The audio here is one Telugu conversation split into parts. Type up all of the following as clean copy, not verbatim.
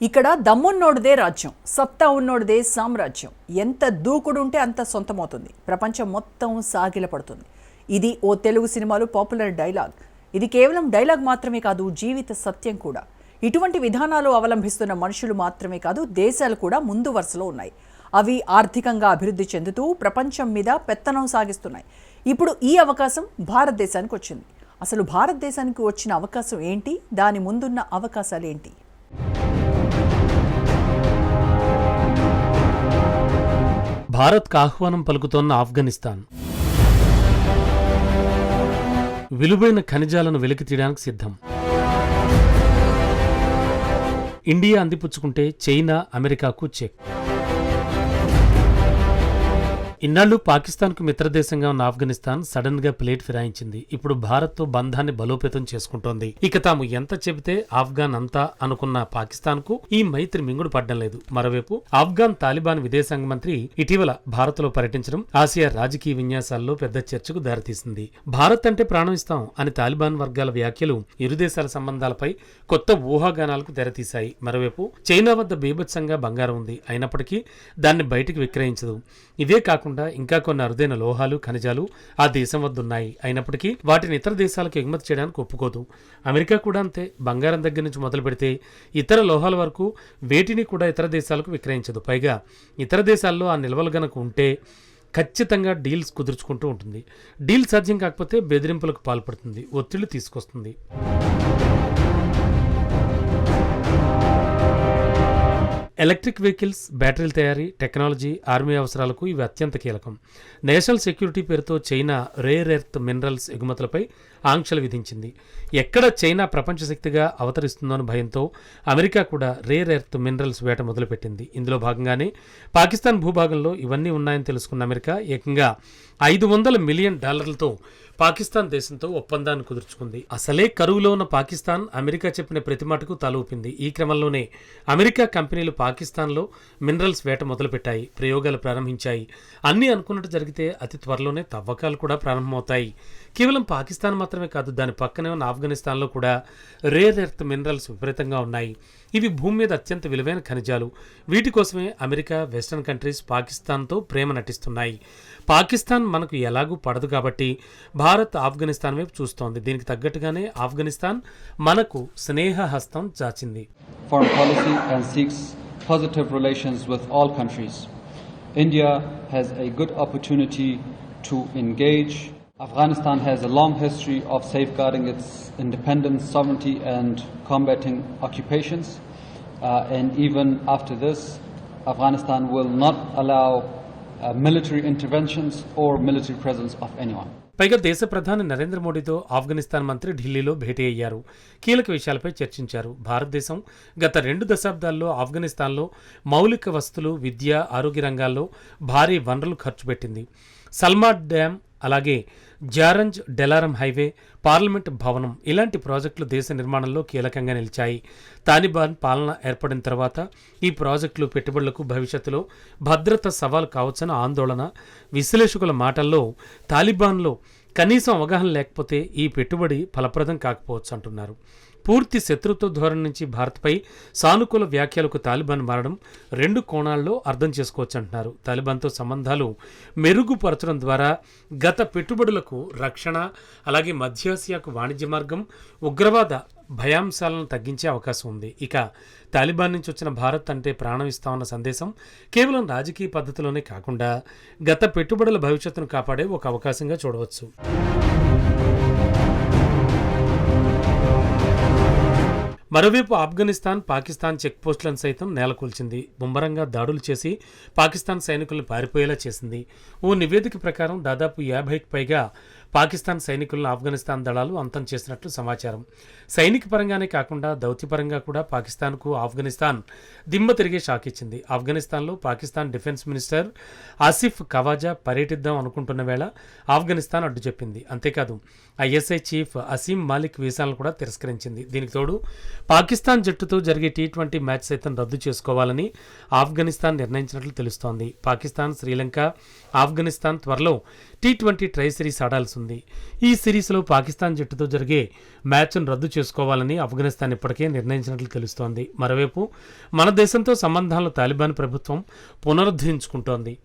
ఇక్కడ దమ్మున్నోడిదే రాజ్యం, సత్తా ఉన్నోడిదే సామ్రాజ్యం. ఎంత దూకుడుంటే అంత సొంతమవుతుంది, ప్రపంచం మొత్తం సాగిలపడుతుంది. ఇది ఓ తెలుగు సినిమాలో పాపులర్ డైలాగ్. ఇది కేవలం డైలాగ్ మాత్రమే కాదు, జీవిత సత్యం కూడా. ఇటువంటి విధానాలు అవలంబిస్తున్న మనుషులు మాత్రమే కాదు, దేశాలు కూడా ముందు వరుసలో ఉన్నాయి. అవి ఆర్థికంగా అభివృద్ధి చెందుతూ ప్రపంచం మీద పెత్తనం సాగిస్తున్నాయి. ఇప్పుడు ఈ అవకాశం భారతదేశానికి వచ్చింది. అసలు భారతదేశానికి వచ్చిన అవకాశం ఏంటి, దాని ముందున్న అవకాశాలు ఏంటి? భారత్కు ఆహ్వానం పలుకుతోన్న ఆఫ్ఘనిస్తాన్ విలువైన ఖనిజాలను వెలికి తీయడానికి సిద్ధం. ఇండియా అందిపుచ్చుకుంటే చైనా, అమెరికాకు చెక్. ఇన్నాళ్లు పాకిస్తాన్కు మిత్రదేశంగా ఉన్న ఆఫ్ఘనిస్తాన్ సడన్ గా ప్లేట్ ఫిరాయించింది. ఇప్పుడు భారత్తో బంధాన్ని బలోపేతం చేసుకుంటోంది. ఇక తాము ఎంత చెబితే ఆఫ్ఘాన్ అంతా అనుకున్న పాకిస్తాన్ కు ఈ మైత్రి మింగుడు పడ్డం లేదు. మరోవైపు ఆఫ్ఘాన్ తాలిబాన్ విదేశాంగ మంత్రి ఇటీవల భారత్ లో పర్యటించడం ఆసియా రాజకీయ విన్యాసాల్లో పెద్ద చర్చకు దారితీసింది. భారత్ అంటే ప్రాణం ఇస్తాం అని తాలిబాన్ వర్గాల వ్యాఖ్యలు ఇరు దేశాల సంబంధాలపై కొత్త ఊహాగానాలకు తెరతీశాయి. మరోవైపు చైనా వద్ద బీభత్సంగా బంగారం ఉంది, అయినప్పటికీ దాన్ని బయటికి విక్రయించదు. ఇదే కాకుండా ఇంకా కొన్ని అరుదైన లోహాలు, ఖనిజాలు ఆ దేశం వద్ద ఉన్నాయి, అయినప్పటికీ వాటిని ఇతర దేశాలకు ఎగుమతి చేయడానికి ఒప్పుకోదు. అమెరికా కూడా అంతే. బంగారం దగ్గర నుంచి మొదలు పెడితే ఇతర లోహాల వరకు వేటిని కూడా ఇతర దేశాలకు విక్రయించదు. పైగా ఇతర దేశాల్లో ఆ నిల్వలు గనక ఉంటే ఖచ్చితంగా డీల్స్ కుదుర్చుకుంటూ ఉంటుంది. డీల్ సాధ్యం కాకపోతే బెదిరింపులకు పాల్పడుతుంది, ఒత్తిళ్లు తీసుకొస్తుంది. ఎలక్ట్రిక్ వెహికల్స్, బ్యాటరీల తయారీ, టెక్నాలజీ, ఆర్మీ అవసరాలకు ఇవి అత్యంత కీలకం. నేషనల్ సెక్యూరిటీ పేరుతో చైనా రేర్ ఎర్త్ మినరల్స్ ఎగుమతులపై ఆంక్షలు విధించింది. ఎక్కడ చైనా ప్రపంచ శక్తిగా అవతరిస్తుందోని భయంతో అమెరికా కూడా రేర్ ఎర్త్ మినరల్స్ వేట మొదలుపెట్టింది. ఇందులో భాగంగానే పాకిస్తాన్ భూభాగంలో ఇవన్నీ ఉన్నాయని తెలుసుకున్న అమెరికా ఏకంగా $500 మిలియన్ పాకిస్తాన్ దేశంతో ఒప్పందాన్ని కుదుర్చుకుంది. అసలే కరువులో ఉన్న పాకిస్తాన్ అమెరికా చెప్పిన ప్రతి మాటకు తల ఊపింది. ఈ క్రమంలోనే అమెరికా కంపెనీలు పాకిస్తాన్లో మినరల్స్ వేట మొదలుపెట్టాయి, ప్రయోగాలు ప్రారంభించాయి. అన్నీ అనుకున్నట్టు జరిగితే అతి త్వరలోనే తవ్వకాలు కూడా ప్రారంభమవుతాయి. కేవలం పాకిస్తాన్ మాత్రమే కాదు, దాని పక్కనే ఉన్న ఆఫ్ఘనిస్తాన్లో కూడా రేర్ ఎర్త్ మినరల్స్ విపరీతంగా ఉన్నాయి. ఇవి భూమి మీద అత్యంత విలువైన ఖనిజాలు. వీటి కోసమే అమెరికా, వెస్టర్న్ కంట్రీస్ పాకిస్తాన్తో ప్రేమ నటిస్తున్నాయి. పాకిస్తాన్ మనకు ఎలాగూ పడదు కాబట్టి భారత్ ఆఫ్ఘనిస్తాన్ వైపు చూస్తోంది. దీనికి తగ్గట్టుగానే ఆఫ్ఘనిస్తాన్ మనకు స్నేహ హస్తం చాచింది. Foreign policy and seeks positive relations with all countries. India has a good opportunity to engage. Afghanistan has a long history of safeguarding its independence, sovereignty and combating occupations. And even after this, Afghanistan will not allow military interventions or military presence of anyone. పైగా దేశ ప్రధాని నరేంద్ర మోడీతో ఆఫ్ఘనిస్తాన్ మంత్రి ఢిల్లీలో భేటీ అయ్యారు. కీలక విషయాలపై చర్చించారు. భారతదేశం గత 2 దశాబ్దాల్లో ఆఫ్ఘనిస్తాన్లో మౌలిక వసతులు, విద్య, ఆరోగ్య రంగాల్లో భారీ వనరులు ఖర్చు పెట్టింది. సల్మాడ్ డ్యామ్, అలాగే జారంజ్ డెలారం హైవే, పార్లమెంట్ భవనం ఇలాంటి ప్రాజెక్టులు దేశ నిర్మాణంలో కీలకంగా నిలిచాయి. తాలిబాన్ పాలన ఏర్పడిన తర్వాత ఈ ప్రాజెక్టులు పెట్టుబడులకు భవిష్యత్తులో భద్రత సవాలు కావచ్చన్న ఆందోళన. విశ్లేషకుల మాటల్లో తాలిబాన్లో కనీసం అవగాహన లేకపోతే ఈ పెట్టుబడి ఫలప్రదం కాకపోవచ్చు అంటున్నారు. పూర్తి శత్రుత్వ ధోరణి నుంచి భారత్పై సానుకూల వ్యాఖ్యలకు తాలిబాన్ మారడం 2 కోణాల్లో అర్థం చేసుకోవచ్చు అంటున్నారు. తాలిబాన్తో సంబంధాలు మెరుగుపరచడం ద్వారా గత పెట్టుబడులకు రక్షణ, అలాగే మధ్యాసియాకు వాణిజ్య మార్గం, ఉగ్రవాద భయాంశాలను తగ్గించే అవకాశం ఉంది. ఇక తాలిబాన్ నుంచి వచ్చిన భారత్ అంటే ప్రాణం ఇస్తామన్న సందేశం కేవలం రాజకీయ పద్ధతిలోనే కాకుండా గత పెట్టుబడుల భవిష్యత్తును కాపాడే ఒక అవకాశంగా చూడవచ్చు. మరోవైపు ఆఫ్ఘనిస్తాన్ పాకిస్తాన్ చెక్ పోస్టులను సైతం నేలకూల్చింది. ముమ్మరంగా దాడులు చేసి పాకిస్తాన్ సైనికులను పారిపోయేలా చేసింది. ఓ నివేదిక ప్రకారం దాదాపు 50కి పైగా పాకిస్తాన్ సైనికులను ఆఫ్ఘనిస్తాన్ దళాలు అంతం చేసినట్లు సమాచారం. సైనిక పరంగానే కాకుండా దౌత్యపరంగా కూడా పాకిస్తాన్కు ఆఫ్ఘనిస్తాన్ దిమ్మ తిరిగే షాక్ ఇచ్చింది. ఆఫ్ఘనిస్తాన్లో పాకిస్తాన్ డిఫెన్స్ మినిస్టర్ ఆసిఫ్ ఖవాజా పర్యటిద్దాం అనుకుంటున్న వేళ ఆఫ్ఘనిస్తాన్ అడ్డు చెప్పింది. అంతేకాదు ఐఎస్ఐ చీఫ్ అసీం మాలిక్ వీసాలను కూడా తిరస్కరించింది. దీనికి తోడు పాకిస్తాన్ జట్టుతో జరిగే T20 మ్యాచ్ సైతం రద్దు చేసుకోవాలని ఆఫ్ఘనిస్తాన్ నిర్ణయించినట్లు తెలుస్తోంది. పాకిస్తాన్, శ్రీలంక, ఆఫ్ఘనిస్తాన్ త్వరలో T20 ట్రై సిరీస్ ఆడాల్సి ఉంది. ఈ సిరీస్లో పాకిస్తాన్ జట్టుతో జరిగే మ్యాచ్ను రద్దు చేసుకోవాలని ఆఫ్ఘనిస్తాన్ ఇప్పటికే నిర్ణయించినట్లు తెలుస్తోంది. మరోవైపు మన దేశంతో సంబంధాలను తాలిబాన్ ప్రభుత్వం పునరుద్ధరించుకుంటోంది.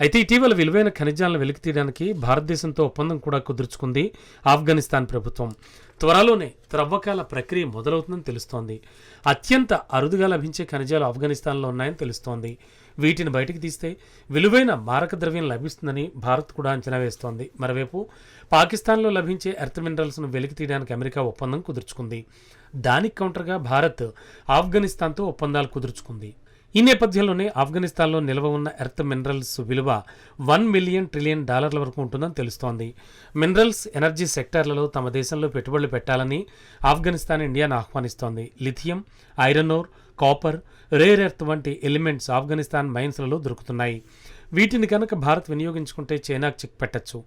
అయితే ఇటీవల విలువైన ఖనిజాలను వెలికితీయడానికి భారతదేశంతో ఒప్పందం కూడా కుదుర్చుకుంది ఆఫ్ఘనిస్తాన్ ప్రభుత్వం. త్వరలోనే త్రవ్వకాల ప్రక్రియ మొదలవుతుందని తెలుస్తోంది. అత్యంత అరుదుగా లభించే ఖనిజాలు ఆఫ్ఘనిస్తాన్లో ఉన్నాయని తెలుస్తోంది. వీటిని బయటికి తీస్తే విలువైన మారక ద్రవ్యం లభిస్తుందని భారత్ కూడా అంచనా వేస్తోంది. మరోవైపు పాకిస్తాన్లో లభించే ఎర్త్ మినరల్స్ను వెలికి తీయడానికి అమెరికా ఒప్పందం కుదుర్చుకుంది. దానికి కౌంటర్గా భారత్ ఆఫ్ఘనిస్తాన్తో ఒప్పందాలు కుదుర్చుకుంది. ఈ నేపథ్యంలోనే ఆఫ్ఘనిస్తాన్లో నిల్వ ఉన్న ఎర్త్ మినరల్స్ విలువ $1 మిలియన్ ట్రిలియన్ వరకు ఉంటుందని తెలుస్తోంది. మినరల్స్, ఎనర్జీ సెక్టార్లలో తమ దేశంలో పెట్టుబడులు పెట్టాలని ఆఫ్ఘనిస్తాన్ ఇండియాను ఆహ్వానిస్తోంది. Lithium, iron ore, copper, rare earth వంటి ఎలిమెంట్స్ ఆఫ్ఘనిస్తాన్ మైన్స్లలో దొరుకుతున్నాయి. వీటిని కనుక భారత్ వినియోగించుకుంటే చైనాకు చిక్ పెట్టచ్చు,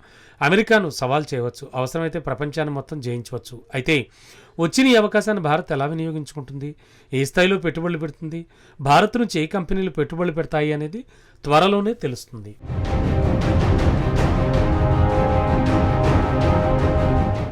అమెరికాను సవాల్ చేయవచ్చు, అవసరమైతే ప్రపంచాన్ని మొత్తం జయించవచ్చు. అయితే వచ్చిన ఈ అవకాశాన్ని భారత్ ఎలా వినియోగించుకుంటుంది, ఏ స్థాయిలో పెట్టుబడులు పెడుతుంది, భారత్ నుంచి ఏ కంపెనీలు పెట్టుబడులు పెడతాయి అనేది త్వరలోనే తెలుస్తుంది.